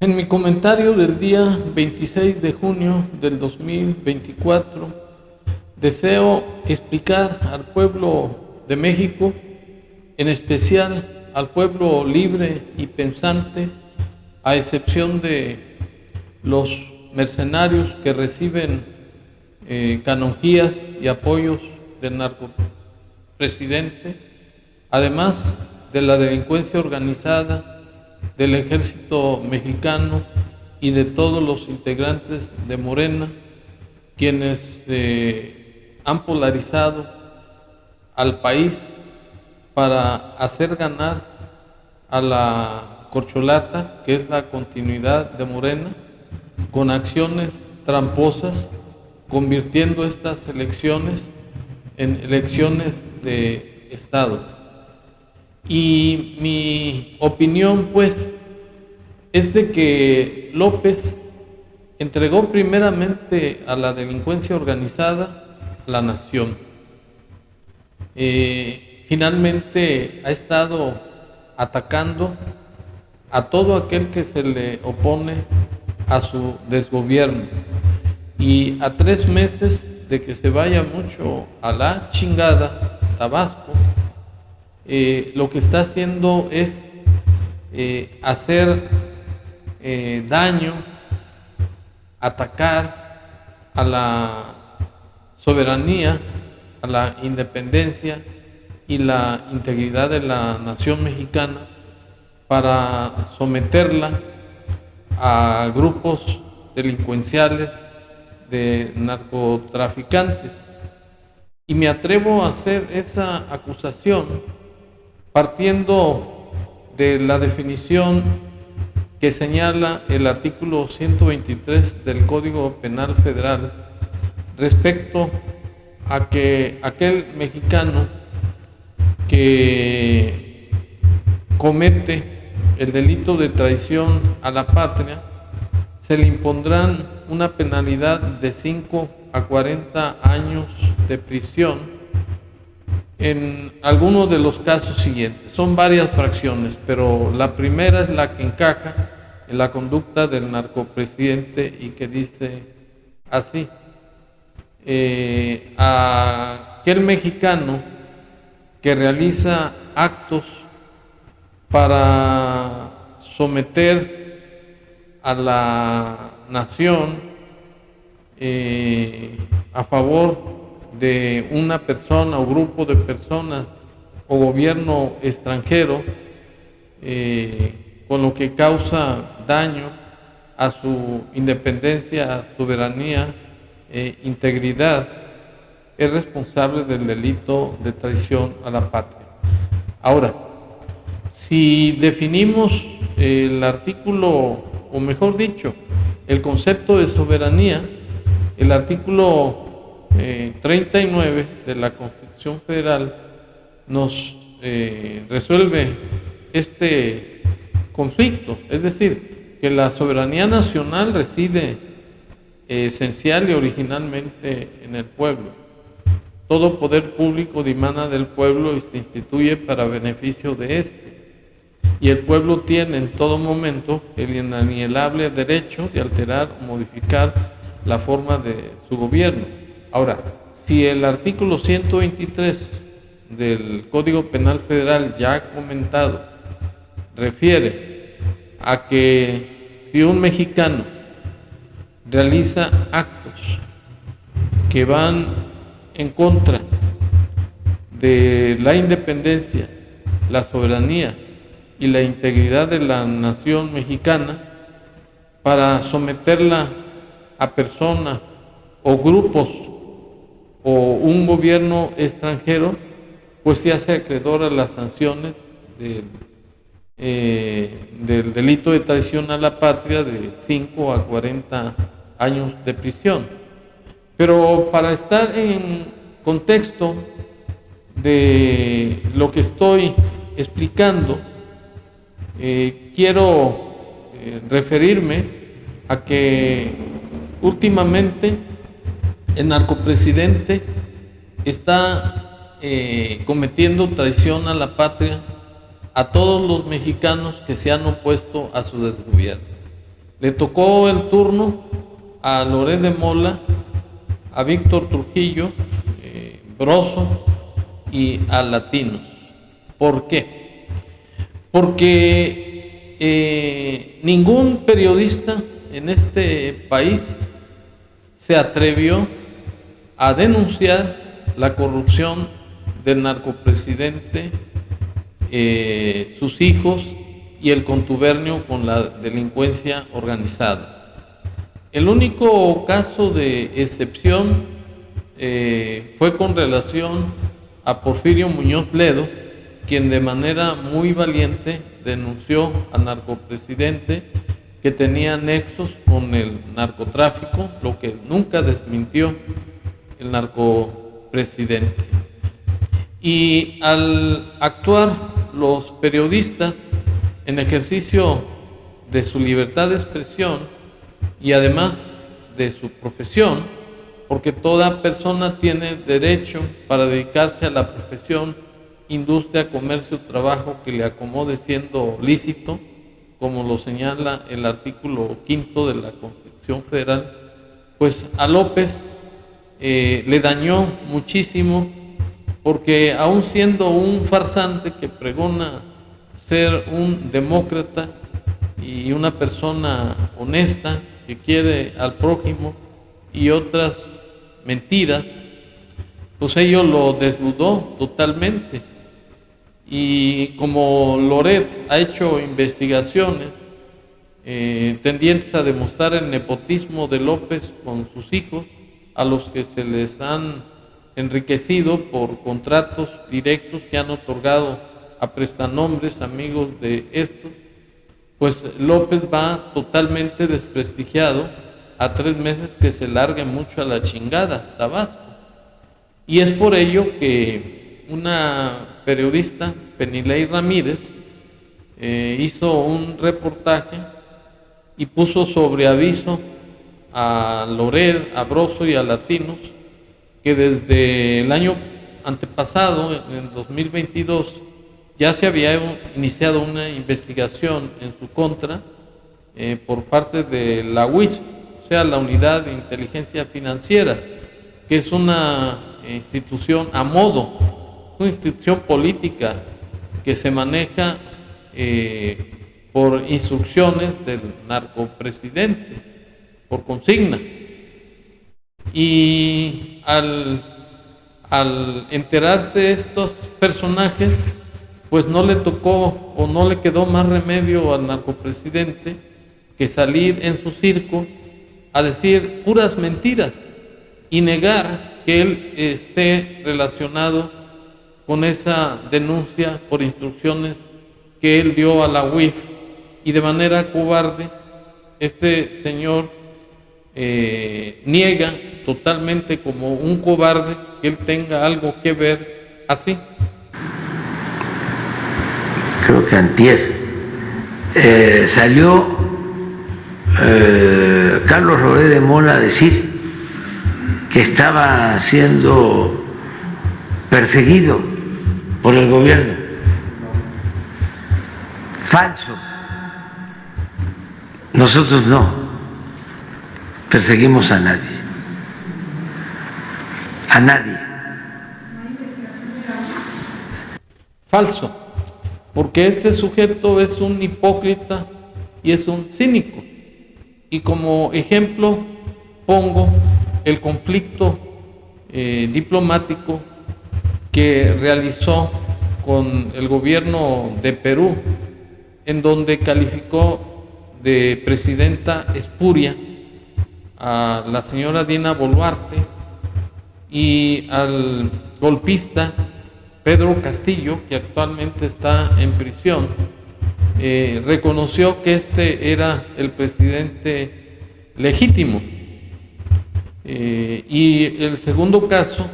En mi comentario del día 26 de junio del 2024, deseo explicar al pueblo de México, en especial al pueblo libre y pensante, a excepción de los mercenarios que reciben canonjías y apoyos del narcopresidente, además de la delincuencia organizada, del ejército mexicano y de todos los integrantes de Morena, quienes han polarizado al país para hacer ganar a la corcholata, que es la continuidad de Morena, con acciones tramposas, convirtiendo estas elecciones en elecciones de Estado. Y mi opinión, pues, es de que López entregó primeramente a la delincuencia organizada a la nación. Finalmente ha estado atacando a todo aquel que se le opone a su desgobierno. Y a 3 meses de que se vaya mucho a la chingada Tabasco, lo que está haciendo es hacer daño, atacar a la soberanía, a la independencia y la integridad de la nación mexicana, para someterla a grupos delincuenciales de narcotraficantes. Y me atrevo a hacer esa acusación partiendo de la definición que señala el artículo 123 del Código Penal Federal respecto a que aquel mexicano que comete el delito de traición a la patria, se le impondrán una penalidad de 5 a 40 años de prisión en algunos de los casos siguientes. Son varias fracciones, pero la primera es la que encaja en la conducta del narcopresidente y que dice así: a aquel mexicano que realiza actos para someter a la nación a favor de una persona o grupo de personas o gobierno extranjero, con lo que causa daño a su independencia, soberanía e integridad, es responsable del delito de traición a la patria. Ahora, si definimos el artículo, o mejor dicho, el concepto de soberanía, el artículo 39 de la Constitución Federal nos resuelve este conflicto, es decir, que la soberanía nacional reside esencial y originalmente en el pueblo. Todo poder público dimana del pueblo y se instituye para beneficio de éste. Y el pueblo tiene en todo momento el inalienable derecho de alterar o modificar la forma de su gobierno. Ahora, si el artículo 123 del Código Penal Federal ya comentado refiere a que si un mexicano realiza actos que van en contra de la independencia, la soberanía y la integridad de la nación mexicana, para someterla a personas o grupos o un gobierno extranjero, pues se hace acreedor a las sanciones del delito de traición a la patria de 5 a 40 años de prisión. Pero para estar en contexto de lo que estoy explicando, quiero referirme a que últimamente el narcopresidente está cometiendo traición a la patria a todos los mexicanos que se han opuesto a su desgobierno. Le tocó el turno a Loret de Mola, a Víctor Trujillo, Broso y a Latinos. ¿Por qué? Porque ningún periodista en este país se atrevió a denunciar la corrupción del narcopresidente, sus hijos y el contubernio con la delincuencia organizada. El único caso de excepción fue con relación a Porfirio Muñoz Ledo, quien de manera muy valiente denunció al narcopresidente que tenía nexos con el narcotráfico, lo que nunca desmintió el narcopresidente. Y al actuar los periodistas en ejercicio de su libertad de expresión y además de su profesión, porque toda persona tiene derecho para dedicarse a la profesión, industria, comercio, trabajo que le acomode siendo lícito, como lo señala el artículo 5 de la Constitución Federal, pues a López le dañó muchísimo, porque aún siendo un farsante que pregona ser un demócrata y una persona honesta que quiere al prójimo y otras mentiras, pues ello lo desnudó totalmente. Y como Loret ha hecho investigaciones tendientes a demostrar el nepotismo de López con sus hijos, a los que se les han enriquecido por contratos directos que han otorgado a prestanombres amigos de estos, pues López va totalmente desprestigiado a 3 meses que se largue mucho a la chingada, Tabasco. Y es por ello que una periodista, Penilei Ramírez, hizo un reportaje y puso sobre aviso a Loret, a Broso y a Latinos que desde el año antepasado, en 2022, ya se había iniciado una investigación en su contra por parte de la UIF, o sea, la Unidad de Inteligencia Financiera, que es una institución a modo, una institución política que se maneja por instrucciones del narcopresidente, por consigna. Y al enterarse estos personajes, pues no le tocó o no le quedó más remedio al narcopresidente que salir en su circo a decir puras mentiras y negar que él esté relacionado con esa denuncia por instrucciones que él dio a la UIF. Y de manera cobarde, este señor niega totalmente como un cobarde que él tenga algo que ver así. Creo que antier salió Carlos Loret de Mola a decir que estaba siendo perseguido por el gobierno. Falso. Nosotros no perseguimos a nadie. A nadie. Falso, porque este sujeto es un hipócrita y es un cínico. Y como ejemplo pongo el conflicto diplomático que realizó con el gobierno de Perú, en donde calificó de presidenta espuria a la señora Dina Boluarte y al golpista Pedro Castillo, que actualmente está en prisión. Reconoció que este era el presidente legítimo. Y el segundo caso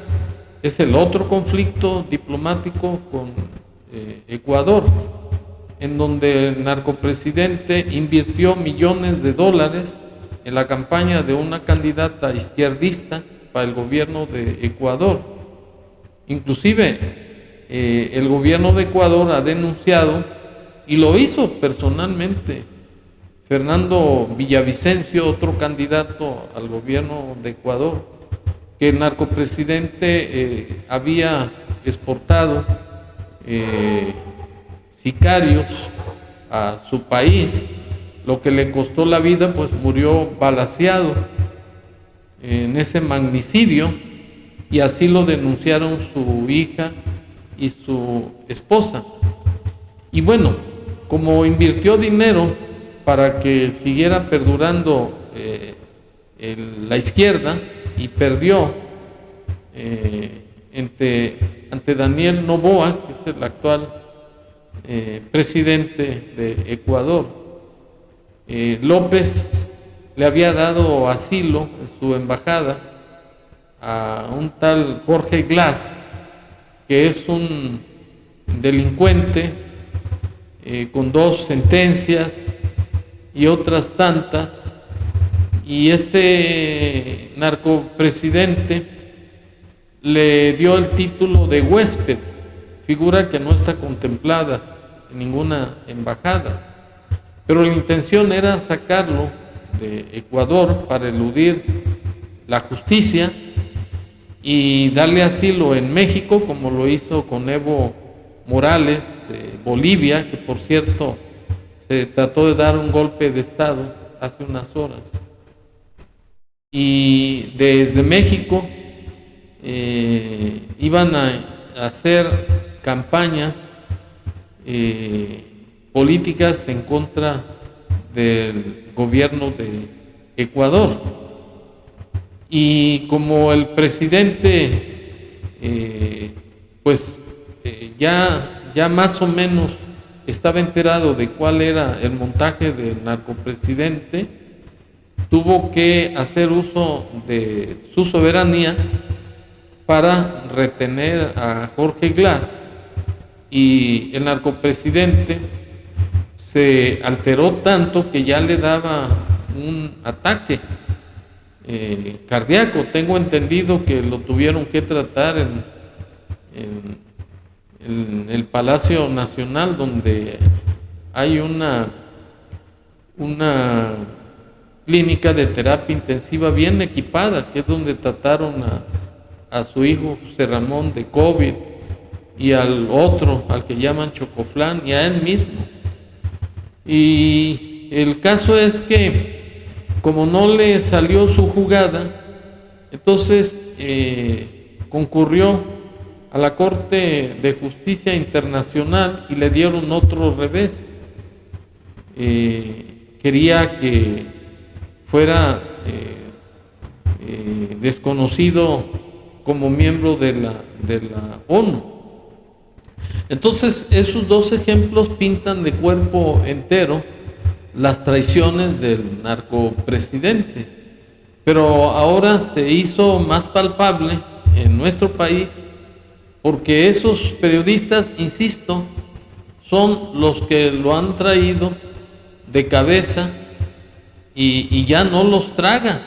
es el otro conflicto diplomático con Ecuador, en donde el narcopresidente invirtió millones de dólares en la campaña de una candidata izquierdista para el gobierno de Ecuador. Inclusive el gobierno de Ecuador ha denunciado, y lo hizo personalmente Fernando Villavicencio, otro candidato al gobierno de Ecuador, que el narcopresidente había exportado sicarios a su país, lo que le costó la vida, pues murió balaceado en ese magnicidio, y así lo denunciaron su hija y su esposa. Y bueno, como invirtió dinero para que siguiera perdurando la izquierda, y perdió ante Daniel Noboa, que es el actual presidente de Ecuador. López le había dado asilo en su embajada a un tal Jorge Glass, que es un delincuente con 2 sentencias y otras tantas, y este narcopresidente le dio el título de huésped, figura que no está contemplada en ninguna embajada, pero la intención era sacarlo de Ecuador para eludir la justicia y darle asilo en México, como lo hizo con Evo Morales de Bolivia, que por cierto se trató de dar un golpe de Estado hace unas horas. Y desde México iban a hacer campañas políticas en contra del gobierno de Ecuador. Y como el presidente ya más o menos estaba enterado de cuál era el montaje del narcopresidente, tuvo que hacer uso de su soberanía para retener a Jorge Glass, y el narcopresidente se alteró tanto que ya le daba un ataque cardíaco. Tengo entendido que lo tuvieron que tratar en el Palacio Nacional, donde hay una clínica de terapia intensiva bien equipada, que es donde trataron a su hijo José Ramón de COVID, y al otro, al que llaman Chocoflán, y a él mismo. Y el caso es que, como no le salió su jugada, entonces concurrió a la Corte de Justicia Internacional y le dieron otro revés. Quería que fuera desconocido como miembro de la ONU. Entonces, esos 2 ejemplos pintan de cuerpo entero las traiciones del narcopresidente. Pero ahora se hizo más palpable en nuestro país, porque esos periodistas, insisto, son los que lo han traído de cabeza y ya no los traga,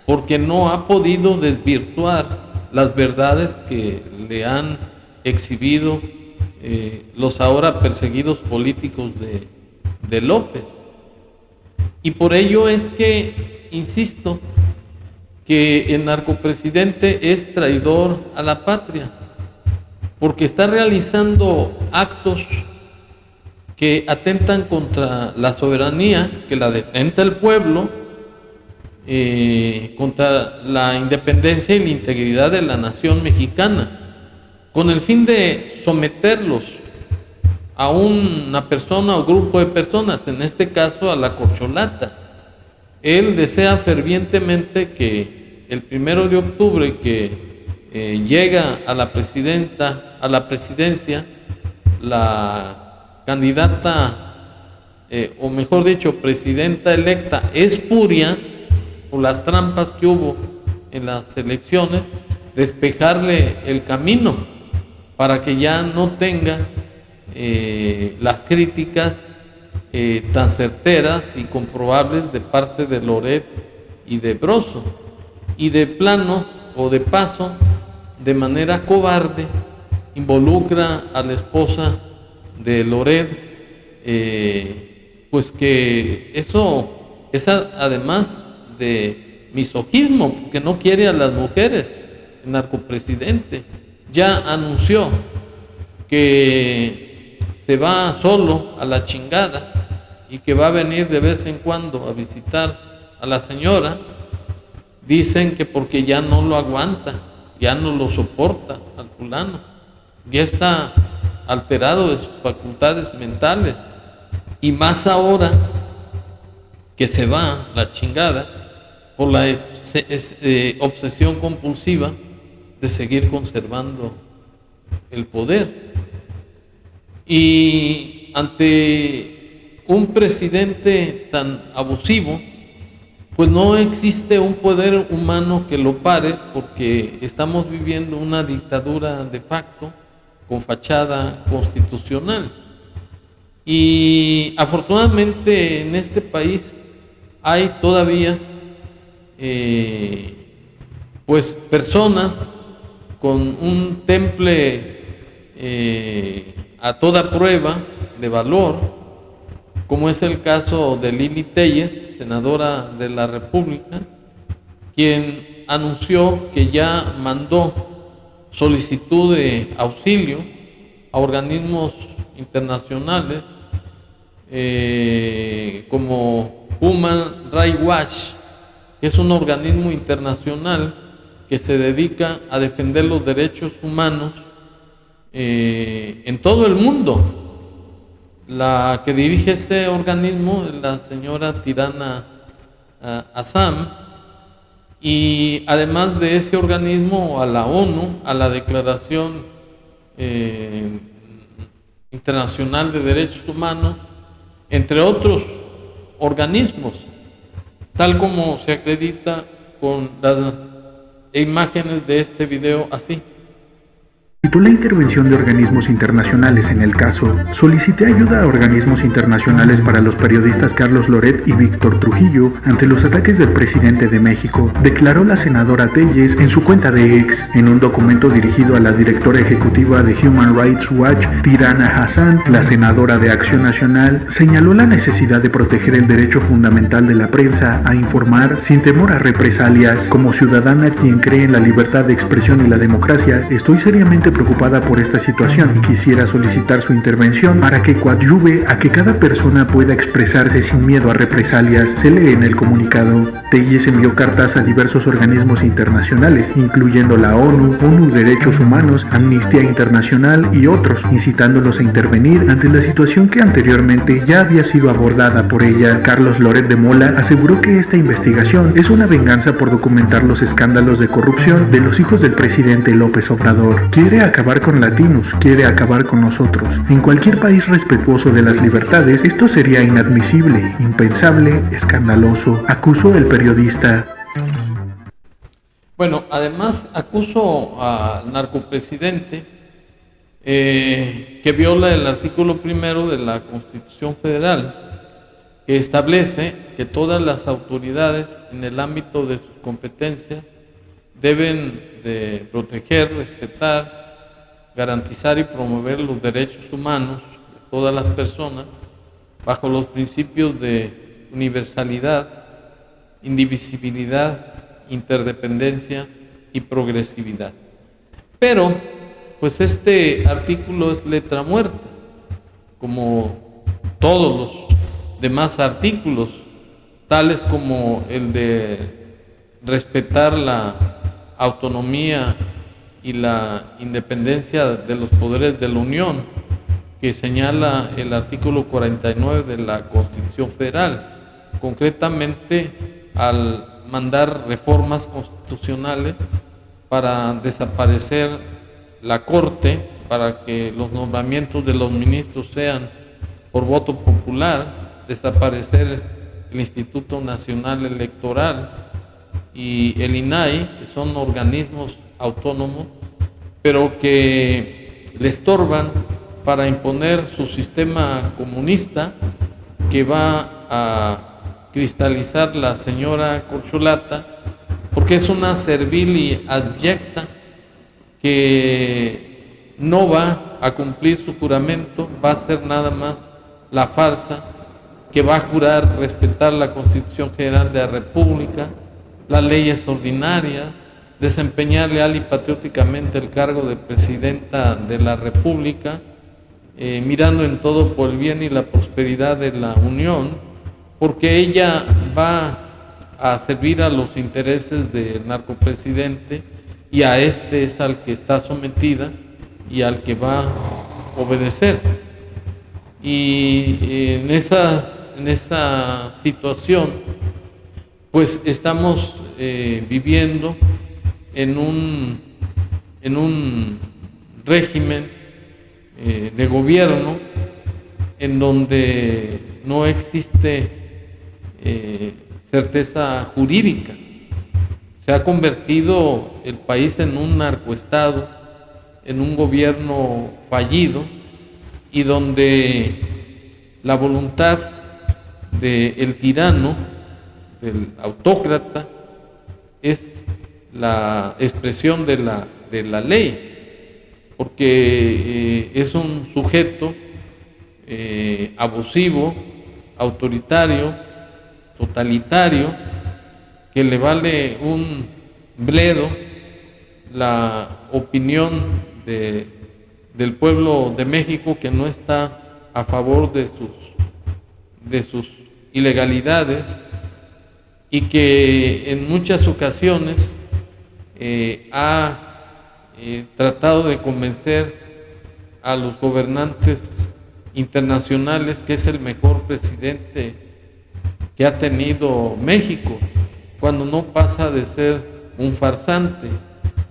porque no ha podido desvirtuar las verdades que le han exhibido los ahora perseguidos políticos de López. Y por ello es que, insisto, que el narcopresidente es traidor a la patria, porque está realizando actos que atentan contra la soberanía, que la detenta el pueblo, contra la independencia y la integridad de la nación mexicana, con el fin de someterlos a una persona o grupo de personas, en este caso a la corcholata. Él desea fervientemente que el 1 de octubre, que llega a la presidencia, la candidata, o mejor dicho, presidenta electa espuria, por las trampas que hubo en las elecciones, despejarle el camino para que ya no tenga las críticas tan certeras y comprobables de parte de Loret y de Broso. Y de plano o de paso, de manera cobarde, involucra a la esposa de Loret pues que eso es además de misogismo, porque no quiere a las mujeres. El narcopresidente ya anunció que se va solo a la chingada y que va a venir de vez en cuando a visitar a la señora. Dicen que porque ya no lo aguanta, ya no lo soporta al fulano, ya está alterado de sus facultades mentales, y más ahora que se va la chingada por la obsesión compulsiva de seguir conservando el poder. Y ante un presidente tan abusivo, pues no existe un poder humano que lo pare, porque estamos viviendo una dictadura de facto con fachada constitucional. Y afortunadamente en este país hay todavía pues personas con un temple a toda prueba de valor, como es el caso de Lili Téllez, senadora de la República, quien anunció que ya mandó solicitud de auxilio a organismos internacionales como Human Rights Watch, que es un organismo internacional que se dedica a defender los derechos humanos en todo el mundo. La que dirige ese organismo es la señora Tirana Assam, y además de ese organismo, a la ONU, a la Declaración Internacional de Derechos Humanos, entre otros organismos, tal como se acredita con las imágenes de este video así. Solicitó la intervención de organismos internacionales en el caso. Solicité ayuda a organismos internacionales para los periodistas Carlos Loret y Víctor Trujillo ante los ataques del presidente de México, declaró la senadora Téllez en su cuenta de X. En un documento dirigido a la directora ejecutiva de Human Rights Watch, Tirana Hassan, la senadora de Acción Nacional, señaló la necesidad de proteger el derecho fundamental de la prensa a informar sin temor a represalias. Como ciudadana quien cree en la libertad de expresión y la democracia, estoy seriamente preocupada por esta situación y quisiera solicitar su intervención para que coadyuve a que cada persona pueda expresarse sin miedo a represalias. Se lee en el comunicado. Téllez envió cartas a diversos organismos internacionales, incluyendo la ONU, ONU Derechos Humanos, Amnistía Internacional y otros, incitándolos a intervenir ante la situación que anteriormente ya había sido abordada por ella. Carlos Loret de Mola aseguró que esta investigación es una venganza por documentar los escándalos de corrupción de los hijos del presidente López Obrador. Quiere acabar con Latinos, quiere acabar con nosotros. En cualquier país respetuoso de las libertades, esto sería inadmisible, impensable, escandaloso, acusó el periodista. Bueno, además acusó al narcopresidente que viola el artículo 1 de la Constitución Federal, que establece que todas las autoridades en el ámbito de sus competencias deben de proteger, respetar, garantizar y promover los derechos humanos de todas las personas bajo los principios de universalidad, indivisibilidad, interdependencia y progresividad. Pero, pues este artículo es letra muerta, como todos los demás artículos, tales como el de respetar la autonomía y la independencia de los poderes de la Unión, que señala el artículo 49 de la Constitución Federal, concretamente al mandar reformas constitucionales para desaparecer la Corte, para que los nombramientos de los ministros sean por voto popular, desaparecer el Instituto Nacional Electoral y el INAI, que son organismos autónomos, pero que le estorban para imponer su sistema comunista, que va a cristalizar la señora Corcholata, porque es una servil y abyecta que no va a cumplir su juramento, va a ser nada más la farsa que va a jurar respetar la Constitución General de la República, las leyes ordinarias, desempeñar leal y patrióticamente el cargo de presidenta de la República, mirando en todo por el bien y la prosperidad de la Unión, porque ella va a servir a los intereses del narcopresidente y a este es al que está sometida y al que va a obedecer. Y en esa situación, pues estamos viviendo en un régimen de gobierno en donde no existe certeza jurídica. Se ha convertido el país en un narcoestado, en un gobierno fallido, y donde la voluntad del tirano, del autócrata, es la expresión de la ley, porque es un sujeto abusivo, autoritario, totalitario, que le vale un bledo la opinión del pueblo de México, que no está a favor de sus ilegalidades, y que en muchas ocasiones ha tratado de convencer a los gobernantes internacionales que es el mejor presidente que ha tenido México, cuando no pasa de ser un farsante.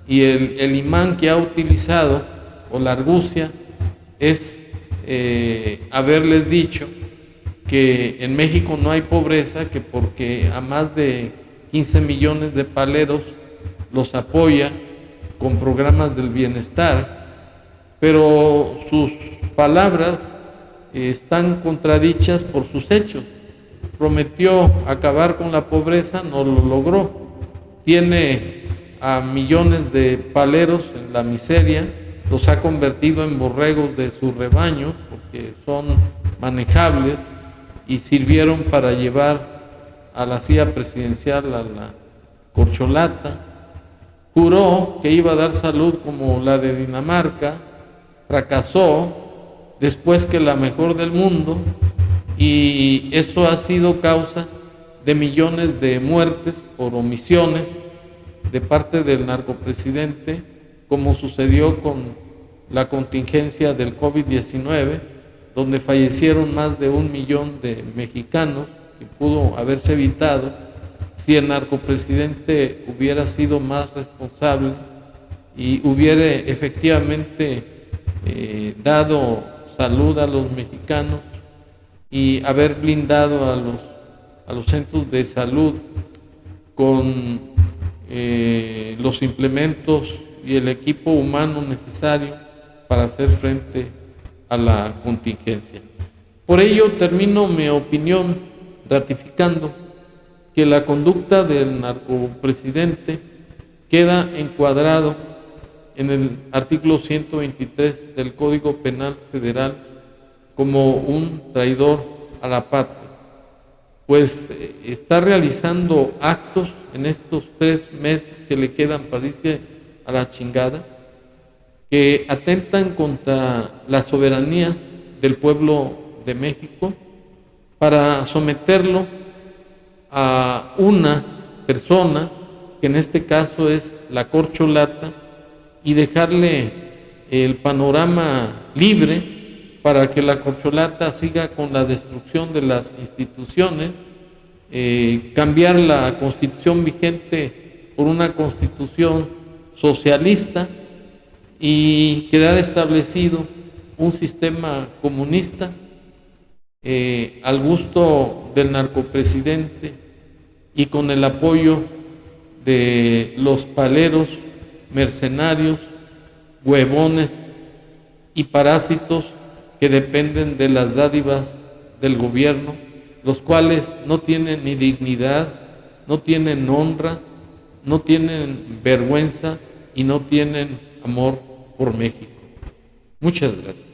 Y el imán que ha utilizado, o la argucia, es haberles dicho que en México no hay pobreza, que porque a más de 15 millones de paleros los apoya con programas del bienestar, pero sus palabras están contradichas por sus hechos. Prometió acabar con la pobreza, no lo logró. Tiene a millones de paleros en la miseria, los ha convertido en borregos de su rebaño, porque son manejables y sirvieron para llevar a la silla presidencial a la corcholata. Juró que iba a dar salud como la de Dinamarca, fracasó, después que la mejor del mundo, y eso ha sido causa de millones de muertes por omisiones de parte del narcopresidente, como sucedió con la contingencia del COVID-19, donde fallecieron más de 1 millón de mexicanos, que pudo haberse evitado si el narcopresidente hubiera sido más responsable y hubiera efectivamente dado salud a los mexicanos y haber blindado a los centros de salud con los implementos y el equipo humano necesario para hacer frente a la contingencia. Por ello, termino mi opinión ratificando que la conducta del narcopresidente queda encuadrado en el artículo 123 del Código Penal Federal como un traidor a la patria, pues está realizando actos en estos 3 meses que le quedan para irse a la chingada, que atentan contra la soberanía del pueblo de México, para someterlo a una persona, que en este caso es la corcholata, y dejarle el panorama libre para que la corcholata siga con la destrucción de las instituciones, cambiar la constitución vigente por una constitución socialista y quedar establecido un sistema comunista al gusto del narcopresidente y con el apoyo de los paleros, mercenarios, huevones y parásitos que dependen de las dádivas del gobierno, los cuales no tienen ni dignidad, no tienen honra, no tienen vergüenza y no tienen amor por México. Muchas gracias.